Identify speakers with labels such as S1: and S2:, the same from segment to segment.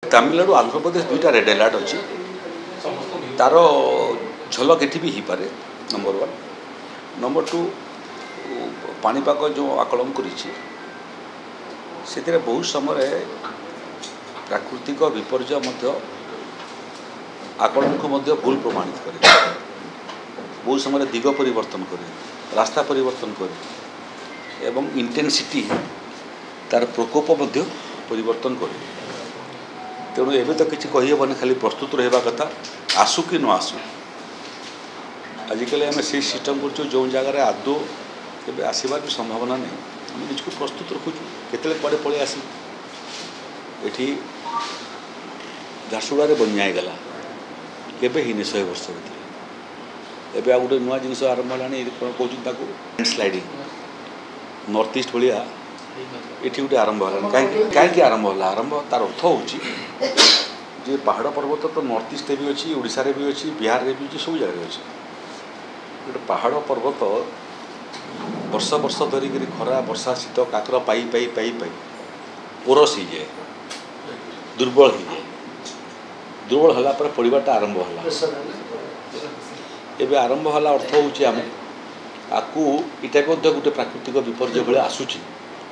S1: तमिलनाडु आंध्र प्रदेश दुईटा red alert अच्छी तार झलक एटी भी पारे नंबर वन। नंबर टू पानीपाग जो आकलन कर बहुत समय प्राकृतिक विपर्य आकलन को भूल प्रमाणित करे। बहुत समय दिग परिवर्तन करे, रास्ता परिवर्तन करे एवं इंटेंसिटी तार प्रकोप परिवर्तन करे। तेणु एवं तो किसी कहीहबनी, खाली प्रस्तुत रहा कथा, आसू कि न आसू। आजिकल आम से सिस्टम कर जो जगार आदौ के आसबार भी संभावना नहीं, आम निजक प्रस्तुत रखुचु केतले कुआडे पलि आसी। एठी झारसुगुड़ा बन्या गला केबे ही 100 वर्ष भर एवं आ गोटे नुआ जिन आरंभ है कौन स्लाइडिंग नॉर्थ ईस्ट भाया ये गोटे आरंभ है। कहीं आरंभ है? आरंभ तार अर्थ हो पहाड़ पर्वत तो नॉर्थ ईस्ट भी अच्छी, ओडिशा रे भी अच्छी, बिहार रे भी अच्छी, सब जगह अच्छी। गोटे पहाड़ पर्वत वर्ष वर्ष धरिक खरा वर्षा शीत काकर पाई पाई पाई पाई पोरस हो जाए, दुर्बल हो जाए। दुर्बल होला पर पड़ाटा आरंभ है। एवं आरंभ है अर्थ होम आपको इटा भी गोटे प्राकृतिक विपर्य भाई आसूची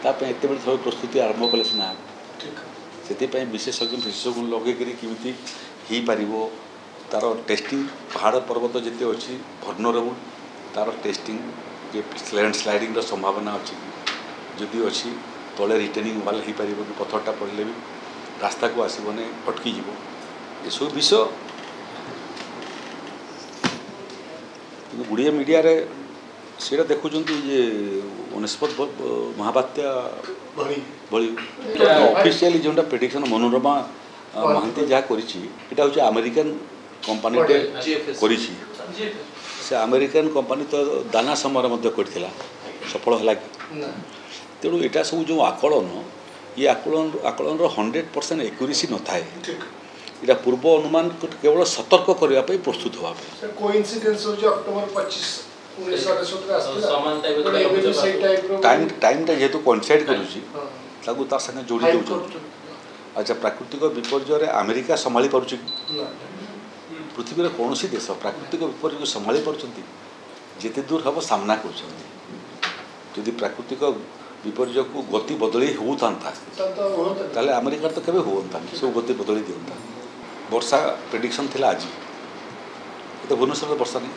S1: एत बड़े थोड़ा प्रस्तुति आरंभ कले सीना से विशेषज्ञ लगे कि पार तार टेस्टिंग पहाड़ पर्वत जिते अच्छी भर्नरेबल तार टेस्टिंग लैंडस्लाइडिंग संभावना अच्छी जदि अच्छी तले रिटेनिंग वाल हो पार कि पथरटा पड़े भी रास्ता को आसबने अटकी ये सब विषय गुड़िया मीडिया रे से देखुं जे 19 महाबात्या भली ऑफिशियली जो प्रेडिक्शन मनोरमा महांती जहाँ कर अमेरिकन कंपनी कर से अमेरिकन कंपनी तो दाना समय करथिला सफल है कि तेणु यहाँ सब जो आकलन ये आकलन 100% एक्यूरेसी न थाए। यहाँ पूर्व अनुमान केवल सतर्क करने प्रस्तुत हुआ टाइम जेहेतु कोइंसाइड कर संगे जोड़ी दे। अच्छा, प्राकृतिक विपर्य अमेरिका संभाली पारुछि? पृथ्वी रे कौन सी देश प्राकृतिक विपर्य को संभाली पारुछंती? जिते दूर हम सामना कर प्राकृतिक विपर्य को गति बदली होता ताले अमेरिका तो केबे होता सब गति बदली दिंता। वर्षा प्रेडिक्शन थिला आज तो भुवनेश्वर वर्षा नहीं।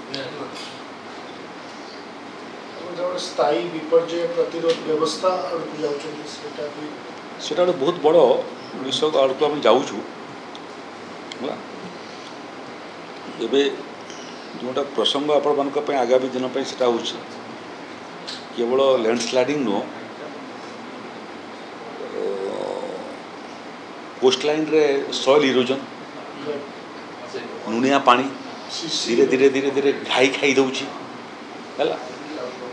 S2: स्थायी विपर्य प्रतिरोध व्यवस्था
S1: सेटा बहुत बड़ विषय आड़ को आम जाऊँ एबे जोटा प्रसंग आपण आगामी दिन से केवल लैंडस्लाइडिंग नुह कोस्टलाइन रे सॉइल इरोजन नुनिया पानी धीरे धीरे धीरे धीरे घाई खाई दौची है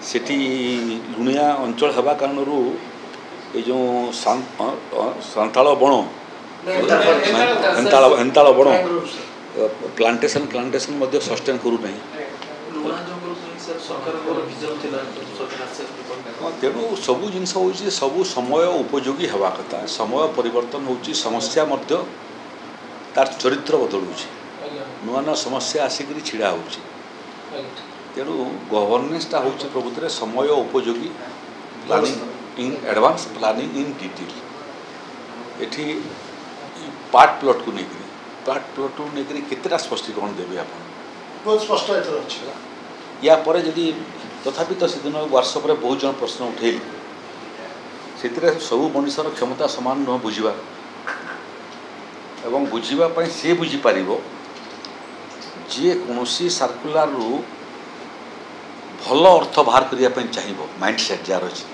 S1: सेठी लुणिया अंचल हवा कारण ये जो सांताल बण हेन्ताल बण प्लांटेशन सस्टेन करूना। तेणु सबू जिन सबू समय उपयोगी हवा कथा। समय परिवर्तन हो समस्या तार चरित्र बदलू नुआ नुआ समस्या आसिक छिड़ा हो। तेणु गवर्नेंसटा हूँ प्रकृति समय उपयोगी planning in advance planning in detail. एठी पार्ट प्लॉट को लेकर केतेटा स्पष्टीकरण देवे आप
S2: बहुत स्पष्ट
S1: या पर जदि तथापि तो सेदिन व्हाट्सएप बहुत जन प्रश्न उठेल से सब मनुष्यर क्षमता सामान नुह बुझा एवं बुझापी सी बुझीपर जी कौन सर्कुलर रु भल अर्थ बाहर करने चाहिए माइंडसेट जार अच्छी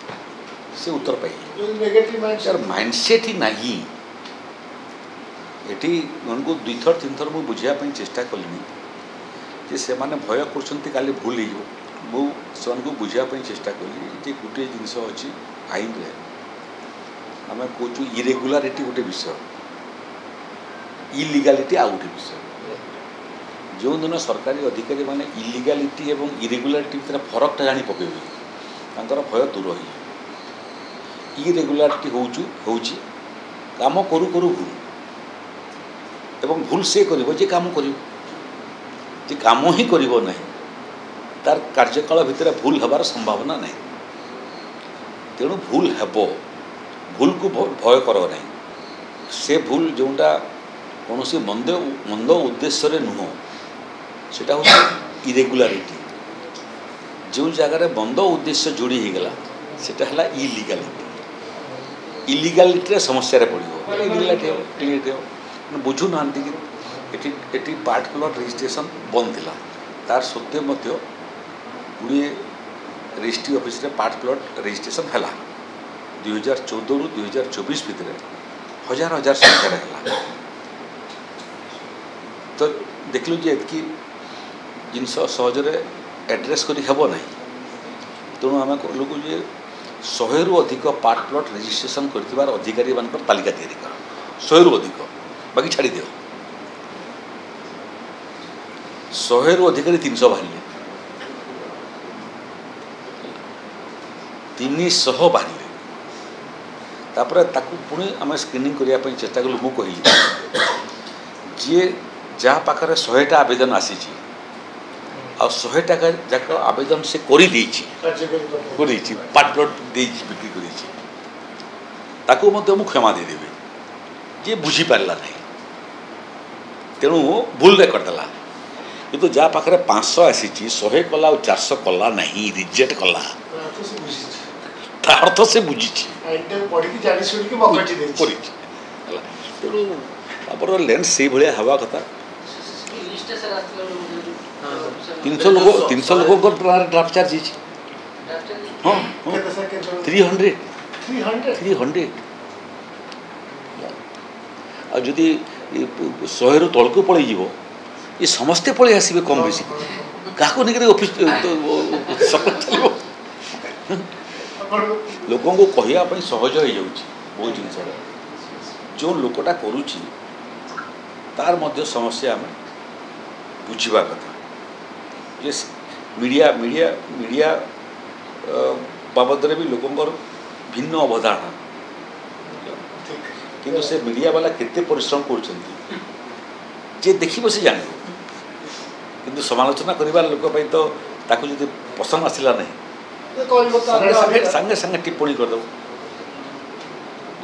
S1: से उत्तर पाई माइंडसेट ही नहीं। ये उनको 2 थर 3 थर मुझे बुझापी चेष्टा कली से माने भय कर भूल हो बुझापी चेष्टा कली गोटे जिनस अच्छी आईन रे आम कौचु इरेगुलारिटी गोटे विषय, इलिगालिटी आ गोटे विषय। जो दिन सरकारी अधिकारी माने इलिगालिटी एवं इरेगुलारिटी भीतर फरकटा जानी पकेबे भय दूर हो। इरेगुलारिटी हूँ काम करू करू भूल एवं भूल से करिवो जे काम करिवो जे काम ही करिवो नहीं तार कार्यकाल भितर भूल हबार संभावना नहीं तेणु भूल हेबो भूल को भय करो नहीं से भूल जोटा कौन सी मंद उद्देश्य नुह सेटा हो इरेगुलारिटी जो जगार मंद उद्देश्य जोड़ी होगला सेटा है इलिगालिटी समस्या पड़ो इलिगालिटी बुझु ना कि पार्ट प्लॉट रजिस्ट्रेशन बंद थिला तार सत्वे गुड़े रजिस्ट्री ऑफिस रे पार्ट प्लॉट रजिस्ट्रेशन है 2014 रु 2024 भितर हजार हजार संख्या है तो देखलु जे एतकी जिनस सहजरे एड्रेस करी हेबो नहीं तेणु आम कहलु जे 100 रु अधिक पार्ट प्लॉट रजिस्ट्रेशन कर अधिकारी मान तालिका तैयारी कर 100 रु अधिक बाकी छाड़ी दियो 100 रु अधिकारी 300 बाहर 300 बाहर तापर ताकू पुणी आम स्क्रीनिंग करने चेष्टा कलु मु कहली जी जहाँ पाखे 100टा आवेदन आसी आ 100 टाका जाक आवेदन से पार्ट प्लॉट बिक्री कर क्षमा देदेवी जी बुझी पारा नहीं तेणु भूल रे करदेला किंतु जहाँ पाखे 500 आसी 100 कला और 400 कला नहीं रिजेक्ट कला अर्थ से बुझी तेणु लेंस से भाया हवा कथा 300 लोग ड्राफ्ट चार्ज हाँ 300 आदि 100 रु तल को पलि ये समस्ते पलि आसबे कम बेसी क्या नहीं ऑफिस चलो लोक कहवाई सहज हो जाऊँगी बहुत जिन जो लोकटा करुच्ची तार मध्य समस्या आम बुझा कथा ये मीडिया मीडिया मीडिया बाबद भी लोकंर भिन्न अवधारणा किंतु से मीडिया वाला केते परिश्रम कर देखिए से जान किंतु समालोचना करने लोक तो ताकू जो पसंद आसला नहीं सांगे सांगे टिप्पणी करदेव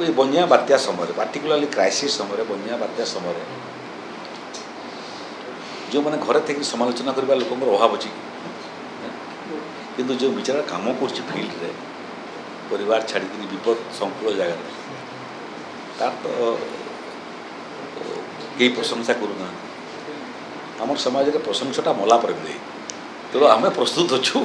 S1: ये बन्या बात्या समय पार्टिकुलाली क्राइसिस समय बन्या बात्या समय जो मैंने घरे थे समालोचना करने लोक अभाव अच्छी किंतु जो बेचारा काम कर फील्ड रे परिवार छाड़ी विपद संकुल जगह तार तो कई प्रशंसा करूना आम समाज में प्रशंसाटा मला पर मिले तेणु आम प्रस्तुत अच्छु।